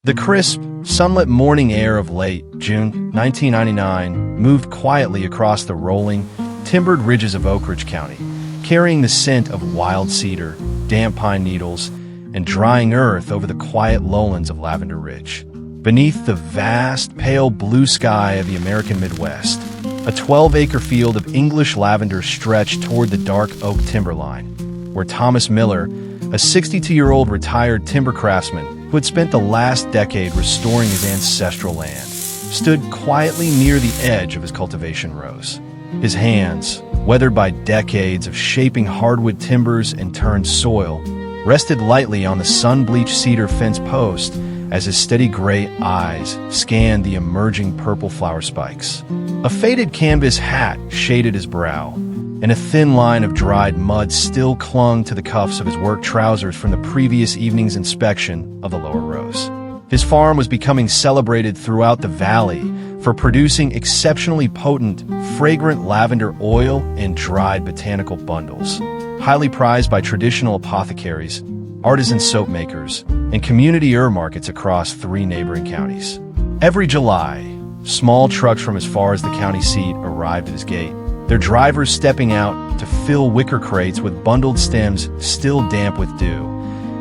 The crisp, sunlit morning air of late June 1999 moved quietly across the rolling, timbered ridges of Oak Ridge County, carrying the scent of wild cedar, damp pine needles, and drying earth over the quiet lowlands of Lavender Ridge. Beneath the vast, pale blue sky of the American Midwest, a 12-acre field of English lavender stretched toward the dark oak timberline, where Thomas Miller, a 62-year-old retired timber craftsman who had spent the last decade restoring his ancestral land, stood quietly near the edge of his cultivation rows. His hands, weathered by decades of shaping hardwood timbers and turned soil, rested lightly on the sun-bleached cedar fence post as his steady gray eyes scanned the emerging purple flower spikes. A faded canvas hat shaded his brow, and a thin line of dried mud still clung to the cuffs of his work trousers from the previous evening's inspection of the lower rows. His farm was becoming celebrated throughout the valley for producing exceptionally potent, fragrant lavender oil and dried botanical bundles, highly prized by traditional apothecaries, artisan soap makers, and community herb markets across 3 neighboring counties. Every July, small trucks from as far as the county seat arrived at his gate, their drivers stepping out to fill wicker crates with bundled stems still damp with dew,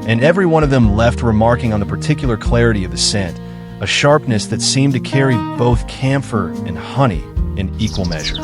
and every one of them left remarking on the particular clarity of the scent, a sharpness that seemed to carry both camphor and honey in equal measure.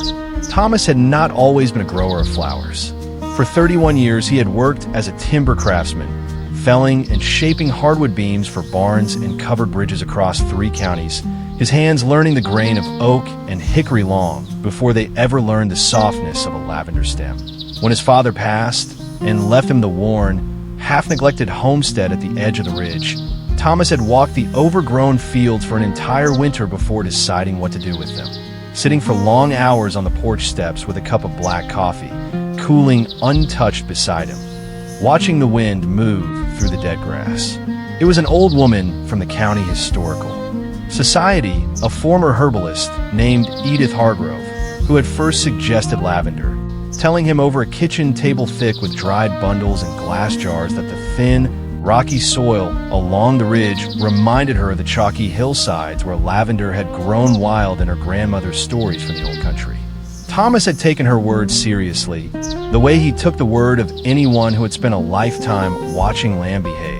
Thomas had not always been a grower of flowers. For 31 years, he had worked as a timber craftsman, felling and shaping hardwood beams for barns and covered bridges across 3 counties, his hands learning the grain of oak and hickory long before they ever learned the softness of a lavender stem. When his father passed and left him the worn, half-neglected homestead at the edge of the ridge, Thomas had walked the overgrown fields for an entire winter before deciding what to do with them, sitting for long hours on the porch steps with a cup of black coffee, cooling untouched beside him, watching the wind move through the dead grass. It was an old woman from the county historical society, a former herbalist named Edith Hargrove, who had first suggested lavender, telling him over a kitchen table thick with dried bundles and glass jars that the thin, rocky soil along the ridge reminded her of the chalky hillsides where lavender had grown wild in her grandmother's stories from the old country. Thomas had taken her words seriously, the way he took the word of anyone who had spent a lifetime watching land behave.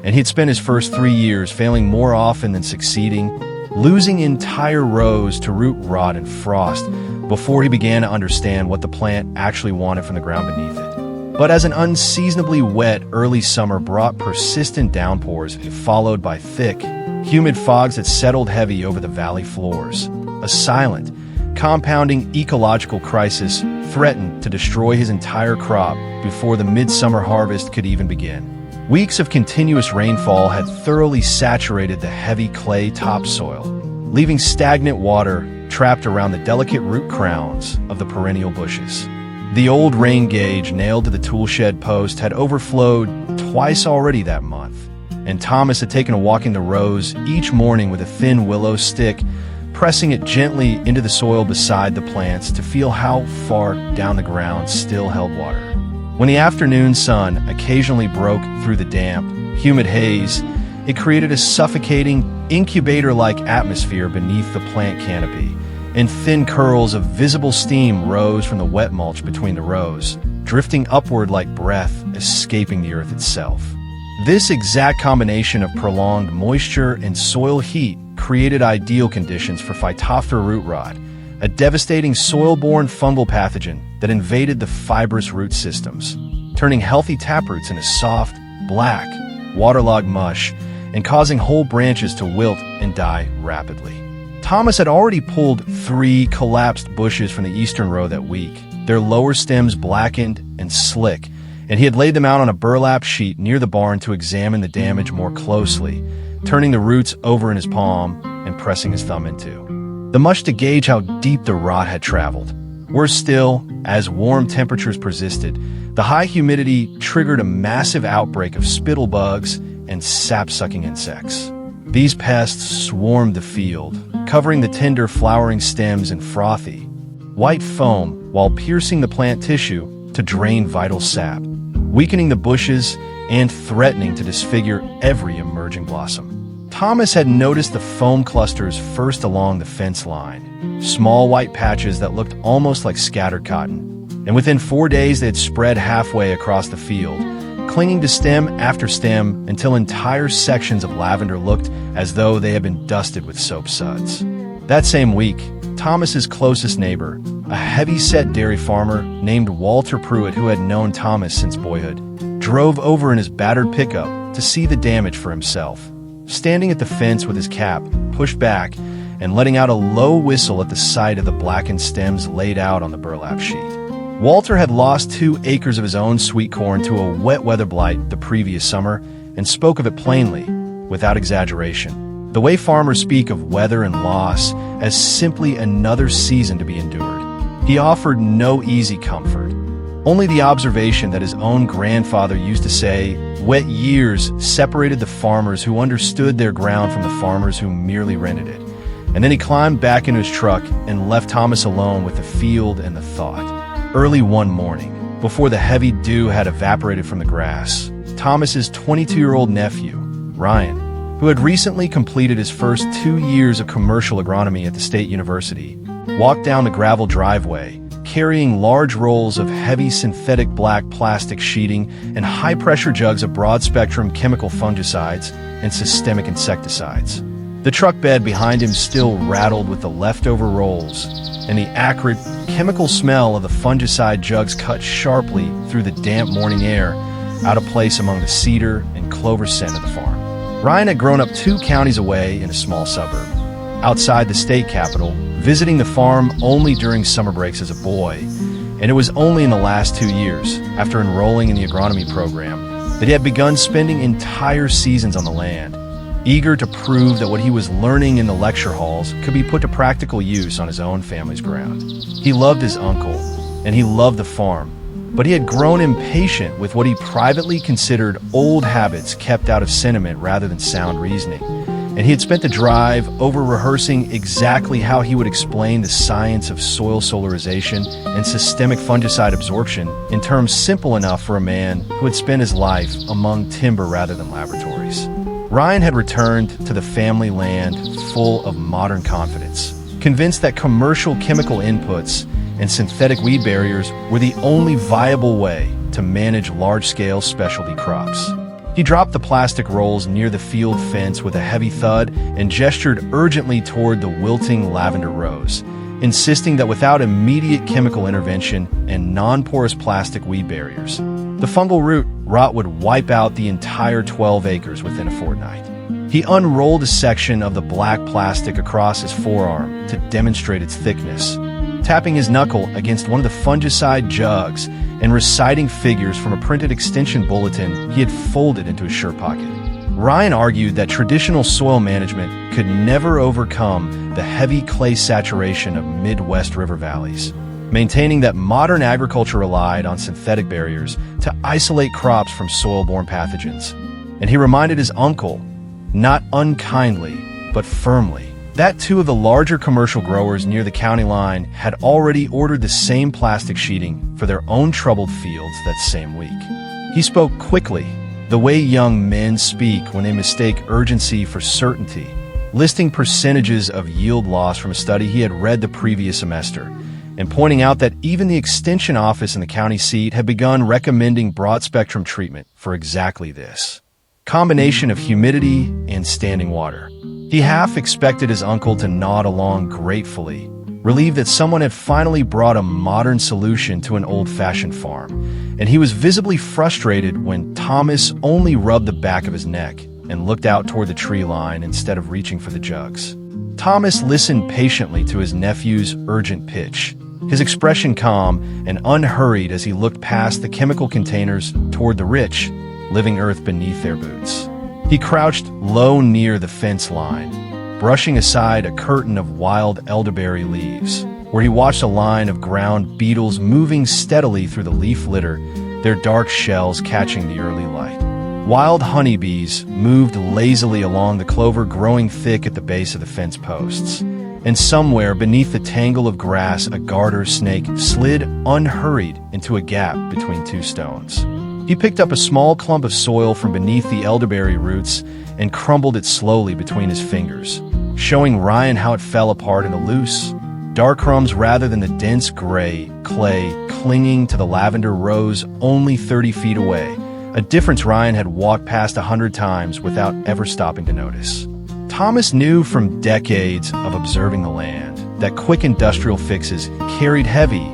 And he'd spent his first 3 years failing more often than succeeding, losing entire rows to root rot and frost before he began to understand what the plant actually wanted from the ground beneath it. But as an unseasonably wet early summer brought persistent downpours, followed by thick, humid fogs that settled heavy over the valley floors, a silent, compounding ecological crisis threatened to destroy his entire crop before the midsummer harvest could even begin. Weeks of continuous rainfall had thoroughly saturated the heavy clay topsoil, leaving stagnant water trapped around the delicate root crowns of the perennial bushes. The old rain gauge nailed to the toolshed post had overflowed twice already that month, and Thomas had taken a walk in the rows each morning with a thin willow stick, pressing it gently into the soil beside the plants to feel how far down the ground still held water. When the afternoon sun occasionally broke through the damp, humid haze, it created a suffocating, incubator-like atmosphere beneath the plant canopy, and thin curls of visible steam rose from the wet mulch between the rows, drifting upward like breath escaping the earth itself. This exact combination of prolonged moisture and soil heat created ideal conditions for Phytophthora root rot, a devastating soil-borne fungal pathogen that invaded the fibrous root systems, turning healthy taproots into soft, black, waterlogged mush and causing whole branches to wilt and die rapidly. Thomas had already pulled 3 collapsed bushes from the eastern row that week, their lower stems blackened and slick, and he had laid them out on a burlap sheet near the barn to examine the damage more closely, turning the roots over in his palm and pressing his thumb into the mush to gauge how deep the rot had traveled. Worse still, as warm temperatures persisted, the high humidity triggered a massive outbreak of spittle bugs and sap-sucking insects. These pests swarmed the field, covering the tender flowering stems in frothy, white foam while piercing the plant tissue to drain vital sap, weakening the bushes and threatening to disfigure every emerging blossom. Thomas had noticed the foam clusters first along the fence line, small white patches that looked almost like scattered cotton. And within 4 days, they had spread halfway across the field, clinging to stem after stem until entire sections of lavender looked as though they had been dusted with soap suds. That same week, Thomas's closest neighbor, a heavy-set dairy farmer named Walter Pruitt, who had known Thomas since boyhood, drove over in his battered pickup to see the damage for himself. Standing at the fence with his cap pushed back and letting out a low whistle at the sight of the blackened stems laid out on the burlap sheet. Walter had lost 2 acres of his own sweet corn to a wet weather blight the previous summer and spoke of it plainly, without exaggeration, the way farmers speak of weather and loss as simply another season to be endured. He offered no easy comfort, only the observation that his own grandfather used to say, wet years separated the farmers who understood their ground from the farmers who merely rented it. And then he climbed back into his truck and left Thomas alone with the field and the thought. Early one morning, before the heavy dew had evaporated from the grass, Thomas's 22-year-old nephew, Ryan, who had recently completed his first 2 years of commercial agronomy at the State University, walked down the gravel driveway, carrying large rolls of heavy synthetic black plastic sheeting and high-pressure jugs of broad-spectrum chemical fungicides and systemic insecticides. The truck bed behind him still rattled with the leftover rolls, and the acrid, chemical smell of the fungicide jugs cut sharply through the damp morning air, out of place among the cedar and clover scent of the farm. Ryan had grown up 2 counties away in a small suburb, outside the state capital, visiting the farm only during summer breaks as a boy, and it was only in the last 2 years, after enrolling in the agronomy program, that he had begun spending entire seasons on the land, eager to prove that what he was learning in the lecture halls could be put to practical use on his own family's ground. He loved his uncle, and he loved the farm, but he had grown impatient with what he privately considered old habits kept out of sentiment rather than sound reasoning. And he had spent the drive over-rehearsing exactly how he would explain the science of soil solarization and systemic fungicide absorption in terms simple enough for a man who had spent his life among timber rather than laboratories. Ryan had returned to the family land full of modern confidence, convinced that commercial chemical inputs and synthetic weed barriers were the only viable way to manage large-scale specialty crops. He dropped the plastic rolls near the field fence with a heavy thud and gestured urgently toward the wilting lavender rows, insisting that without immediate chemical intervention and non-porous plastic weed barriers, the fungal root rot would wipe out the entire 12 acres within a fortnight. He unrolled a section of the black plastic across his forearm to demonstrate its thickness, tapping his knuckle against one of the fungicide jugs and reciting figures from a printed extension bulletin he had folded into his shirt pocket. Ryan argued that traditional soil management could never overcome the heavy clay saturation of Midwest river valleys, maintaining that modern agriculture relied on synthetic barriers to isolate crops from soil-borne pathogens. And he reminded his uncle, not unkindly, but firmly, that 2 of the larger commercial growers near the county line had already ordered the same plastic sheeting for their own troubled fields that same week. He spoke quickly, the way young men speak when they mistake urgency for certainty, listing percentages of yield loss from a study he had read the previous semester, and pointing out that even the extension office in the county seat had begun recommending broad-spectrum treatment for exactly this combination of humidity and standing water. He half expected his uncle to nod along gratefully, relieved that someone had finally brought a modern solution to an old-fashioned farm, and he was visibly frustrated when Thomas only rubbed the back of his neck and looked out toward the tree line instead of reaching for the jugs. Thomas listened patiently to his nephew's urgent pitch, his expression calm and unhurried as he looked past the chemical containers toward the rich, living earth beneath their boots. He crouched low near the fence line, brushing aside a curtain of wild elderberry leaves, where he watched a line of ground beetles moving steadily through the leaf litter, their dark shells catching the early light. Wild honeybees moved lazily along the clover growing thick at the base of the fence posts, and somewhere beneath the tangle of grass a garter snake slid unhurried into a gap between 2 stones. He He picked up a small clump of soil from beneath the elderberry roots and crumbled it slowly between his fingers, showing Ryan how it fell apart in the loose, dark crumbs rather than the dense gray clay clinging to the lavender rose only 30 feet away, a difference Ryan had walked past 100 times without ever stopping to notice. Thomas knew from decades of observing the land that quick industrial fixes carried heavy,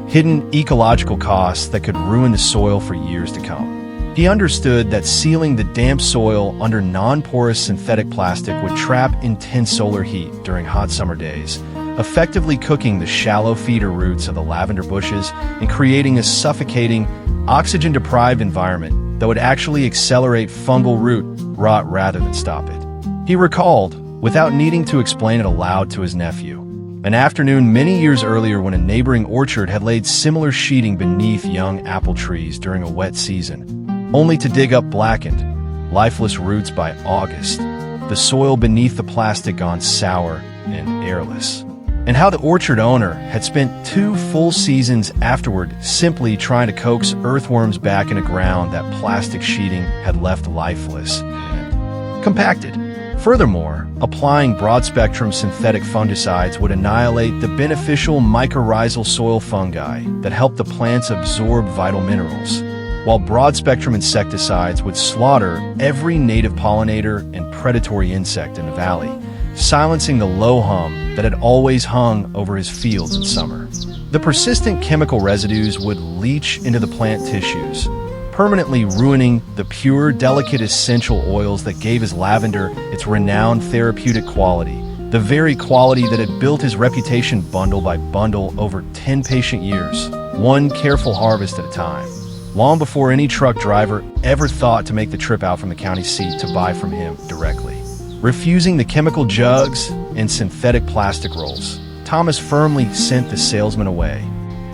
hidden ecological costs that could ruin the soil for years to come. He understood that sealing the damp soil under non-porous synthetic plastic would trap intense solar heat during hot summer days, effectively cooking the shallow feeder roots of the lavender bushes and creating a suffocating, oxygen-deprived environment that would actually accelerate fungal root rot rather than stop it. He recalled, without needing to explain it aloud to his nephew, an afternoon many years earlier when a neighboring orchard had laid similar sheeting beneath young apple trees during a wet season, only to dig up blackened, lifeless roots by August, the soil beneath the plastic gone sour and airless. And how the orchard owner had spent 2 full seasons afterward simply trying to coax earthworms back into ground that plastic sheeting had left lifeless and compacted. Furthermore, applying broad-spectrum synthetic fungicides would annihilate the beneficial mycorrhizal soil fungi that help the plants absorb vital minerals, while broad-spectrum insecticides would slaughter every native pollinator and predatory insect in the valley, silencing the low hum that had always hung over his fields in summer. The persistent chemical residues would leach into the plant tissues, permanently ruining the pure, delicate essential oils that gave his lavender its renowned therapeutic quality, the very quality that had built his reputation bundle by bundle over 10 patient years, one careful harvest at a time, long before any truck driver ever thought to make the trip out from the county seat to buy from him directly. Refusing the chemical jugs and synthetic plastic rolls, Thomas firmly sent the salesman away,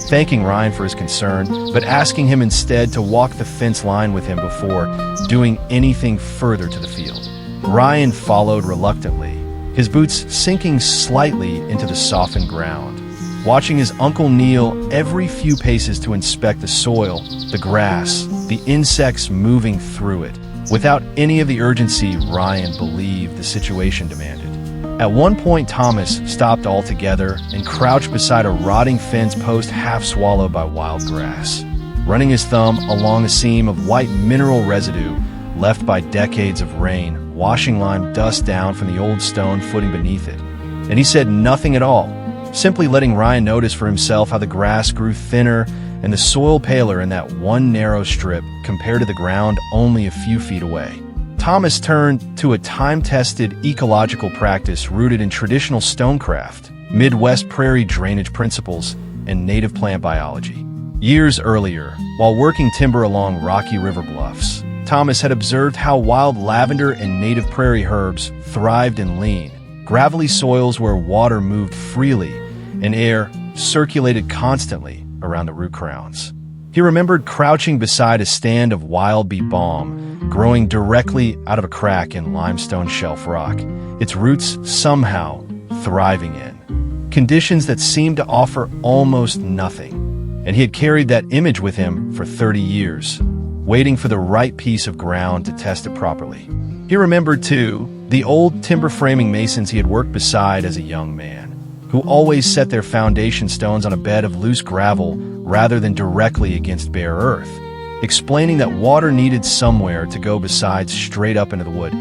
thanking Ryan for his concern, but asking him instead to walk the fence line with him before doing anything further to the field. Ryan followed reluctantly, his boots sinking slightly into the softened ground, watching his uncle kneel every few paces to inspect the soil, the grass, the insects moving through it, without any of the urgency Ryan believed the situation demanded. At one point, Thomas stopped altogether and crouched beside a rotting fence post half swallowed by wild grass, running his thumb along a seam of white mineral residue left by decades of rain, washing lime dust down from the old stone footing beneath it. And he said nothing at all, simply letting Ryan notice for himself how the grass grew thinner and the soil paler in that one narrow strip compared to the ground only a few feet away. Thomas turned to a time-tested ecological practice rooted in traditional stonecraft, Midwest prairie drainage principles, and native plant biology. Years earlier, while working timber along rocky river bluffs, Thomas had observed how wild lavender and native prairie herbs thrived in lean, gravelly soils where water moved freely and air circulated constantly around the root crowns. He remembered crouching beside a stand of wild bee balm, growing directly out of a crack in limestone shelf rock, its roots somehow thriving in conditions that seemed to offer almost nothing. And he had carried that image with him for 30 years, waiting for the right piece of ground to test it properly. He remembered, too, the old timber framing masons he had worked beside as a young man, who always set their foundation stones on a bed of loose gravel rather than directly against bare earth, explaining that water needed somewhere to go besides straight up into the wood,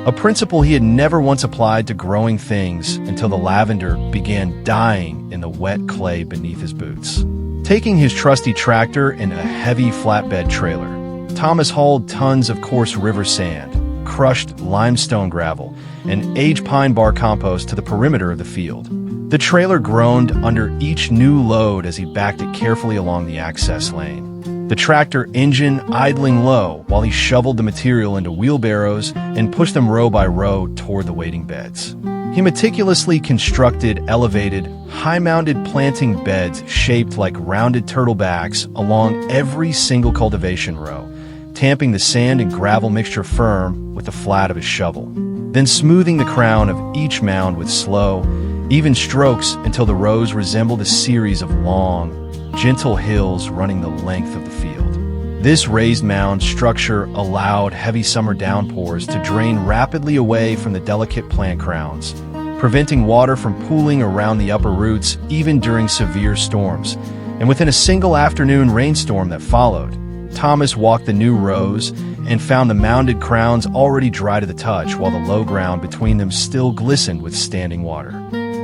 a principle he had never once applied to growing things until the lavender began dying in the wet clay beneath his boots. Taking his trusty tractor and a heavy flatbed trailer, Thomas hauled tons of coarse river sand, crushed limestone gravel, and aged pine bar compost to the perimeter of the field. The trailer groaned under each new load as he backed it carefully along the access lane, the tractor engine idling low while he shoveled the material into wheelbarrows and pushed them row by row toward the waiting beds. He meticulously constructed elevated, high-mounded planting beds shaped like rounded turtlebacks along every single cultivation row, tamping the sand and gravel mixture firm with the flat of his shovel, then smoothing the crown of each mound with slow, even strokes until the rows resembled a series of long, gentle hills running the length of the field. This raised mound structure allowed heavy summer downpours to drain rapidly away from the delicate plant crowns, preventing water from pooling around the upper roots even during severe storms. And within a single afternoon rainstorm that followed, Thomas walked the new rows and found the mounded crowns already dry to the touch, while the low ground between them still glistened with standing water.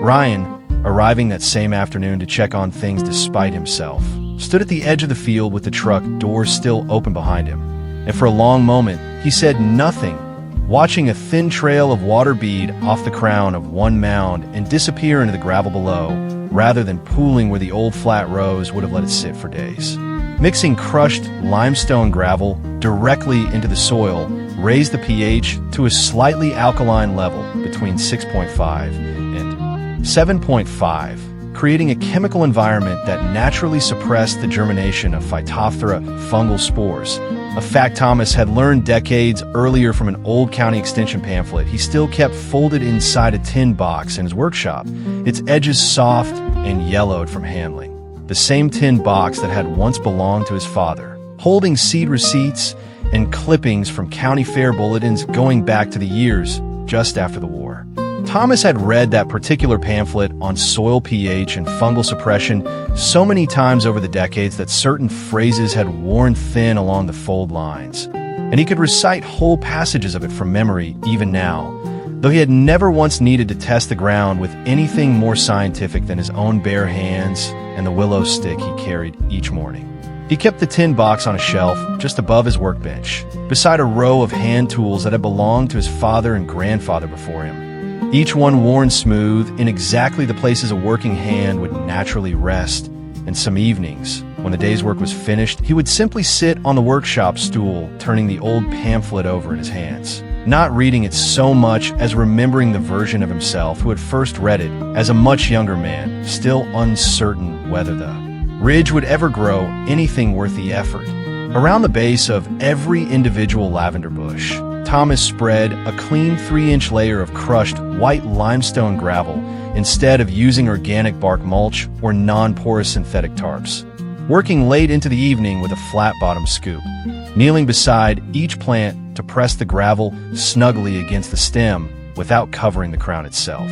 Ryan, arriving that same afternoon to check on things despite himself, stood at the edge of the field with the truck doors still open behind him. And for a long moment, he said nothing, watching a thin trail of water bead off the crown of one mound and disappear into the gravel below, rather than pooling where the old flat rows would have let it sit for days. Mixing crushed limestone gravel directly into the soil raised the pH to a slightly alkaline level between 6.5 and 7.5, creating a chemical environment that naturally suppressed the germination of Phytophthora fungal spores, a fact Thomas had learned decades earlier from an old county extension pamphlet he still kept folded inside a tin box in his workshop, its edges soft and yellowed from handling. The same tin box that had once belonged to his father, holding seed receipts and clippings from county fair bulletins going back to the years just after the war. Thomas had read that particular pamphlet on soil pH and fungal suppression so many times over the decades that certain phrases had worn thin along the fold lines, and he could recite whole passages of it from memory even now, though he had never once needed to test the ground with anything more scientific than his own bare hands and the willow stick he carried each morning. He kept the tin box on a shelf just above his workbench, beside a row of hand tools that had belonged to his father and grandfather before him, each one worn smooth in exactly the places a working hand would naturally rest. And some evenings, when the day's work was finished, he would simply sit on the workshop stool, turning the old pamphlet over in his hands, not reading it so much as remembering the version of himself who had first read it as a much younger man, still uncertain whether the ridge would ever grow anything worth the effort. Around the base of every individual lavender bush, Thomas spread a clean 3-inch layer of crushed white limestone gravel instead of using organic bark mulch or non-porous synthetic tarps, working late into the evening with a flat-bottom scoop, kneeling beside each plant to press the gravel snugly against the stem without covering the crown itself.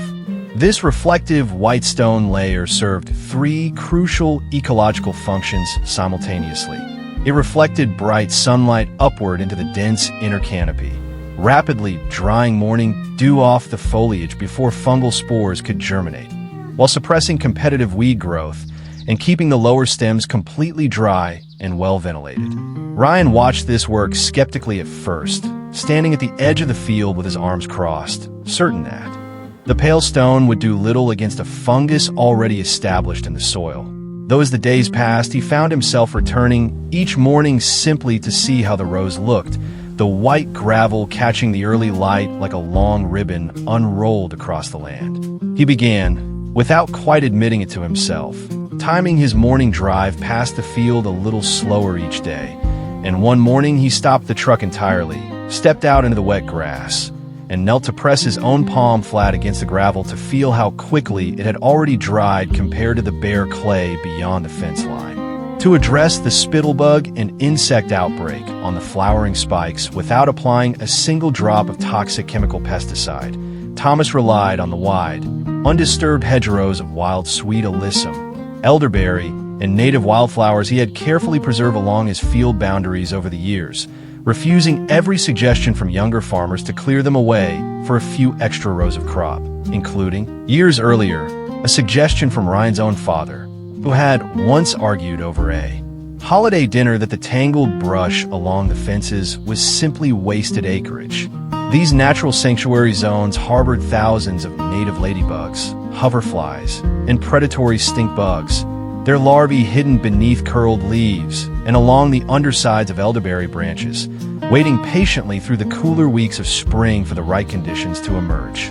This reflective white stone layer served 3 crucial ecological functions simultaneously. It reflected bright sunlight upward into the dense inner canopy, rapidly drying morning dew off the foliage before fungal spores could germinate, while suppressing competitive weed growth and keeping the lower stems completely dry and well ventilated. Ryan watched this work skeptically at first, standing at the edge of the field with his arms crossed, certain that the pale stone would do little against a fungus already established in the soil. Though as the days passed, he found himself returning each morning simply to see how the rows looked, the white gravel catching the early light like a long ribbon unrolled across the land. He began, without quite admitting it to himself, timing his morning drive past the field a little slower each day, and one morning he stopped the truck entirely, stepped out into the wet grass, and knelt to press his own palm flat against the gravel to feel how quickly it had already dried compared to the bare clay beyond the fence line. To address the spittlebug and insect outbreak on the flowering spikes without applying a single drop of toxic chemical pesticide, Thomas relied on the wide, undisturbed hedgerows of wild sweet alyssum, elderberry, and native wildflowers he had carefully preserved along his field boundaries over the years, refusing every suggestion from younger farmers to clear them away for a few extra rows of crop, including, years earlier, a suggestion from Ryan's own father, who had once argued over a holiday dinner that the tangled brush along the fences was simply wasted acreage. These natural sanctuary zones harbored thousands of native ladybugs, hoverflies, and predatory stink bugs, their larvae hidden beneath curled leaves and along the undersides of elderberry branches, waiting patiently through the cooler weeks of spring for the right conditions to emerge.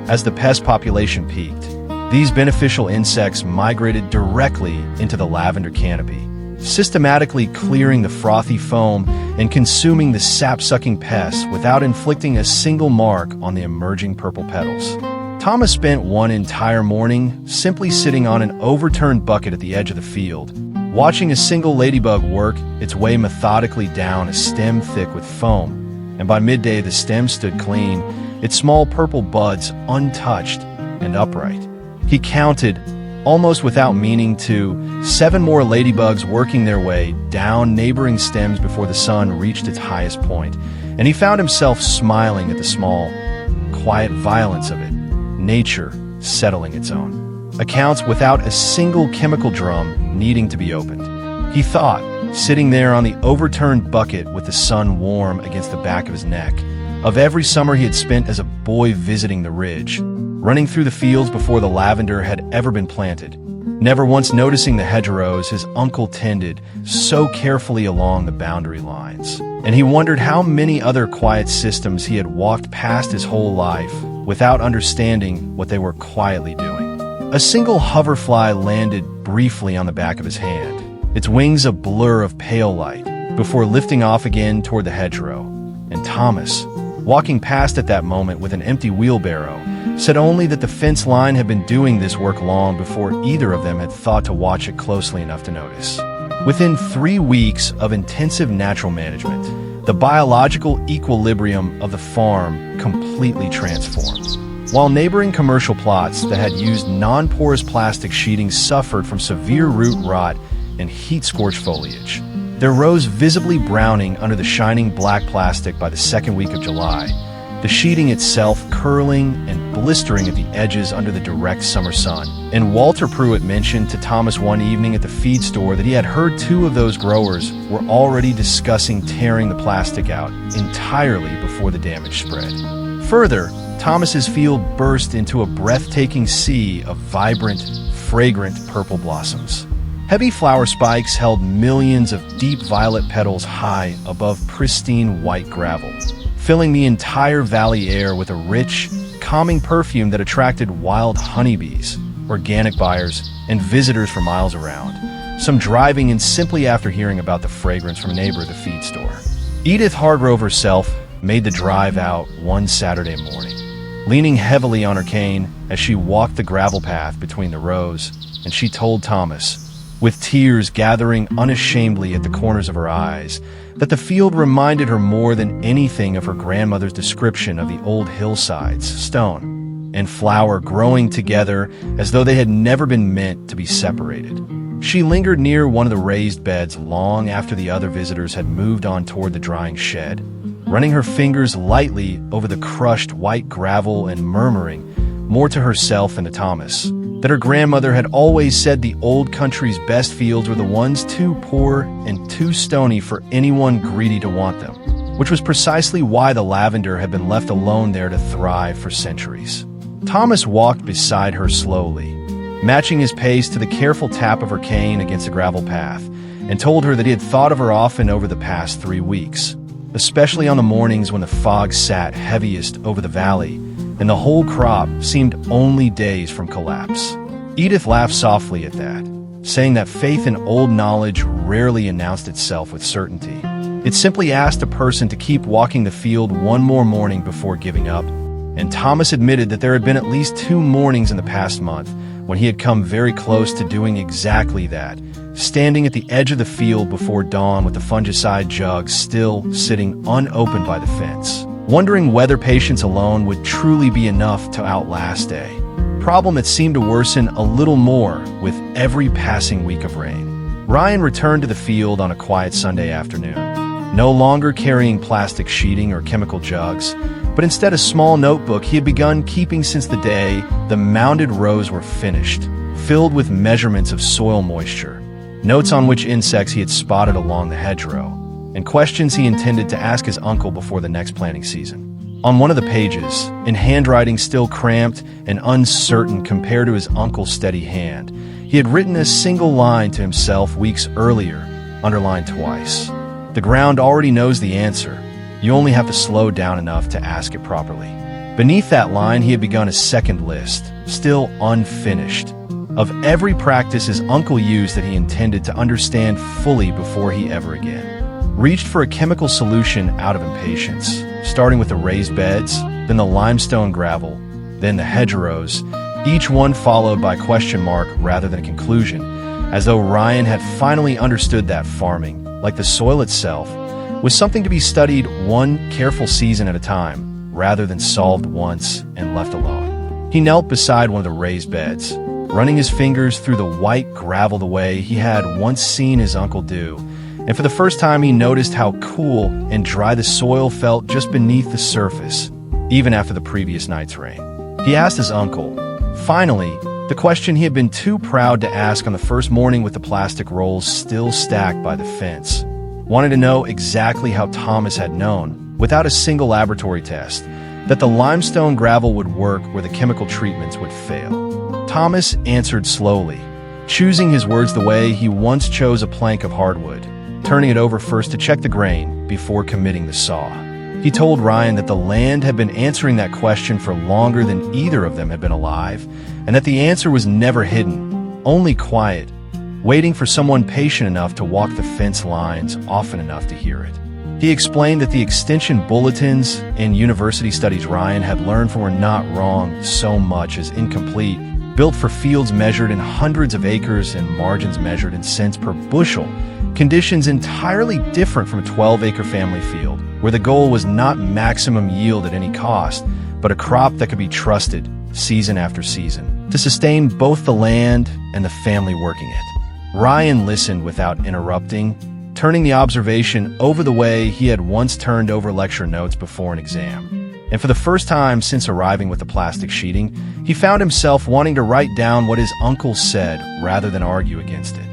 As the pest population peaked, these beneficial insects migrated directly into the lavender canopy, systematically clearing the frothy foam and consuming the sap-sucking pests without inflicting a single mark on the emerging purple petals. Thomas spent one entire morning simply sitting on an overturned bucket at the edge of the field, watching a single ladybug work its way methodically down a stem thick with foam, and by midday the stem stood clean, its small purple buds untouched and upright. He counted, almost without meaning to, 7 more ladybugs working their way down neighboring stems before the sun reached its highest point, and he found himself smiling at the small, quiet violence of it, nature settling its own. Accounts without a single chemical drum needing to be opened. He thought, sitting there on the overturned bucket with the sun warm against the back of his neck, of every summer he had spent as a boy visiting the ridge, running through the fields before the lavender had ever been planted, never once noticing the hedgerows his uncle tended so carefully along the boundary lines. And he wondered how many other quiet systems he had walked past his whole life without understanding what they were quietly doing. A single hoverfly landed briefly on the back of his hand, its wings a blur of pale light, before lifting off again toward the hedgerow. And Thomas, walking past at that moment with an empty wheelbarrow, said only that the fence line had been doing this work long before either of them had thought to watch it closely enough to notice. Within 3 weeks of intensive natural management, the biological equilibrium of the farm completely transformed. While neighboring commercial plots that had used non-porous plastic sheeting suffered from severe root rot and heat-scorched foliage, their rows visibly browning under the shining black plastic by the second week of July, the sheeting itself curling and blistering at the edges under the direct summer sun. And Walter Pruitt mentioned to Thomas one evening at the feed store that he had heard 2 of those growers were already discussing tearing the plastic out entirely before the damage spread. Further, Thomas's field burst into a breathtaking sea of vibrant, fragrant purple blossoms. Heavy flower spikes held millions of deep violet petals high above pristine white gravel, filling the entire valley air with a rich, calming perfume that attracted wild honeybees, organic buyers, and visitors for miles around, some driving in simply after hearing about the fragrance from a neighbor at the feed store. Edith Hargrove herself made the drive out one Saturday morning, leaning heavily on her cane as she walked the gravel path between the rows, and she told Thomas, with tears gathering unashamedly at the corners of her eyes, that the field reminded her more than anything of her grandmother's description of the old hillsides, stone and flower growing together as though they had never been meant to be separated. She lingered near one of the raised beds long after the other visitors had moved on toward the drying shed, running her fingers lightly over the crushed white gravel and murmuring, more to herself than to Thomas, that her grandmother had always said the old country's best fields were the ones too poor and too stony for anyone greedy to want them, which was precisely why the lavender had been left alone there to thrive for centuries. Thomas walked beside her slowly, matching his pace to the careful tap of her cane against the gravel path, and told her that he had thought of her often over the past 3 weeks, especially on the mornings when the fog sat heaviest over the valley and the whole crop seemed only days from collapse. Edith laughed softly at that, saying that faith in old knowledge rarely announced itself with certainty. It simply asked a person to keep walking the field one more morning before giving up, and Thomas admitted that there had been at least 2 mornings in the past month when he had come very close to doing exactly that, standing at the edge of the field before dawn with the fungicide jug still sitting unopened by the fence, wondering whether patience alone would truly be enough to outlast a problem that seemed to worsen a little more with every passing week of rain. Ryan returned to the field on a quiet Sunday afternoon, no longer carrying plastic sheeting or chemical jugs, but instead a small notebook he had begun keeping since the day the mounded rows were finished, filled with measurements of soil moisture, notes on which insects he had spotted along the hedgerow, and questions he intended to ask his uncle before the next planting season. On one of the pages, in handwriting still cramped and uncertain compared to his uncle's steady hand, he had written a single line to himself weeks earlier, underlined twice. The ground already knows the answer. You only have to slow down enough to ask it properly. Beneath that line, he had begun a second list, still unfinished, of every practice his uncle used that he intended to understand fully before he ever again reached for a chemical solution out of impatience, starting with the raised beds, then the limestone gravel, then the hedgerows, each one followed by a question mark rather than a conclusion, as though Ryan had finally understood that farming, like the soil itself, was something to be studied one careful season at a time, rather than solved once and left alone. He knelt beside one of the raised beds, running his fingers through the white gravel the way he had once seen his uncle do, and for the first time he noticed how cool and dry the soil felt just beneath the surface, even after the previous night's rain. He asked his uncle, finally, the question he had been too proud to ask on the first morning with the plastic rolls still stacked by the fence. Wanted to know exactly how Thomas had known, without a single laboratory test, that the limestone gravel would work where the chemical treatments would fail. Thomas answered slowly, choosing his words the way he once chose a plank of hardwood, turning it over first to check the grain before committing the saw. He told Ryan that the land had been answering that question for longer than either of them had been alive, and that the answer was never hidden, only quiet, waiting for someone patient enough to walk the fence lines often enough to hear it. He explained that the extension bulletins and university studies Ryan had learned from were not wrong so much as incomplete, built for fields measured in hundreds of acres and margins measured in cents per bushel, conditions entirely different from a 12-acre family field, where the goal was not maximum yield at any cost, but a crop that could be trusted season after season to sustain both the land and the family working it. Ryan listened without interrupting, turning the observation over the way he had once turned over lecture notes before an exam. And for the first time since arriving with the plastic sheeting, he found himself wanting to write down what his uncle said rather than argue against it.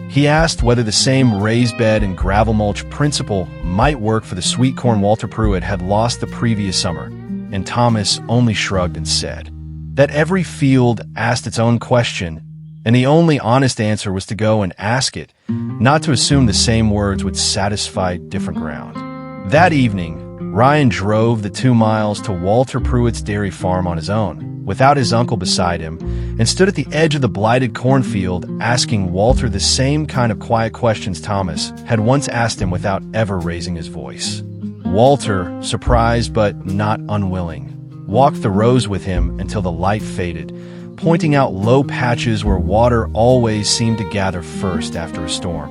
He asked whether the same raised bed and gravel mulch principle might work for the sweet corn Walter Pruitt had lost the previous summer, and Thomas only shrugged and said that every field asked its own question, and the only honest answer was to go and ask it, not to assume the same words would satisfy different ground. That evening, Ryan drove the 2 miles to Walter Pruitt's dairy farm on his own, without his uncle beside him, and stood at the edge of the blighted cornfield asking Walter the same kind of quiet questions Thomas had once asked him without ever raising his voice. Walter, surprised but not unwilling, walked the rows with him until the light faded, pointing out low patches where water always seemed to gather first after a storm.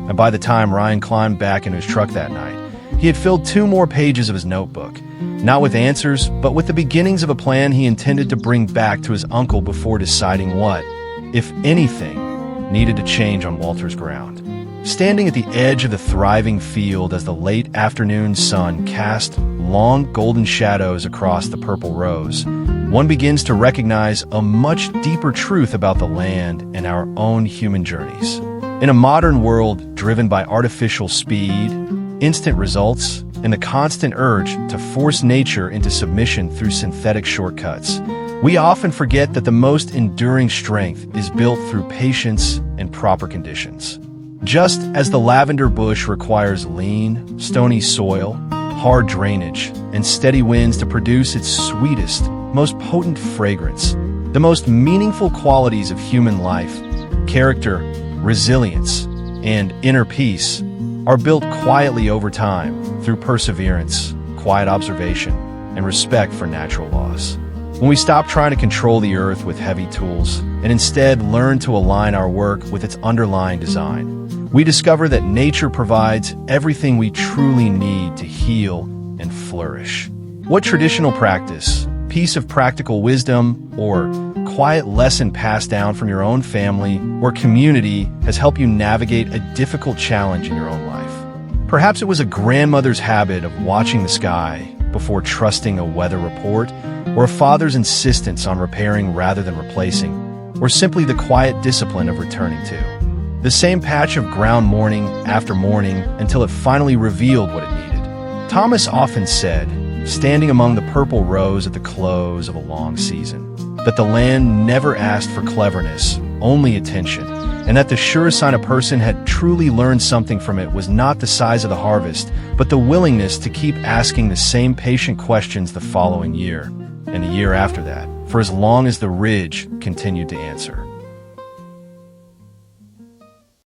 And by the time Ryan climbed back into his truck that night, he had filled 2 more pages of his notebook, not with answers, but with the beginnings of a plan he intended to bring back to his uncle before deciding what, if anything, needed to change on Walter's ground. Standing at the edge of the thriving field as the late afternoon sun cast long golden shadows across the purple rows, one begins to recognize a much deeper truth about the land and our own human journeys. In a modern world driven by artificial speed, instant results, and the constant urge to force nature into submission through synthetic shortcuts, we often forget that the most enduring strength is built through patience and proper conditions. Just as the lavender bush requires lean, stony soil, hard drainage, and steady winds to produce its sweetest, most potent fragrance, the most meaningful qualities of human life, character, resilience, and inner peace, are built quietly over time through perseverance, quiet observation, and respect for natural laws. When we stop trying to control the earth with heavy tools and instead learn to align our work with its underlying design, we discover that nature provides everything we truly need to heal and flourish. What traditional practice, piece of practical wisdom, or quiet lesson passed down from your own family or community has helped you navigate a difficult challenge in your own life? Perhaps it was a grandmother's habit of watching the sky before trusting a weather report, or a father's insistence on repairing rather than replacing, or simply the quiet discipline of returning to the same patch of ground morning after morning until it finally revealed what it needed. Thomas often said, standing among the purple rows at the close of a long season, that the land never asked for cleverness, only attention, and that the surest sign a person had truly learned something from it was not the size of the harvest, but the willingness to keep asking the same patient questions the following year, and the year after that, for as long as the ridge continued to answer.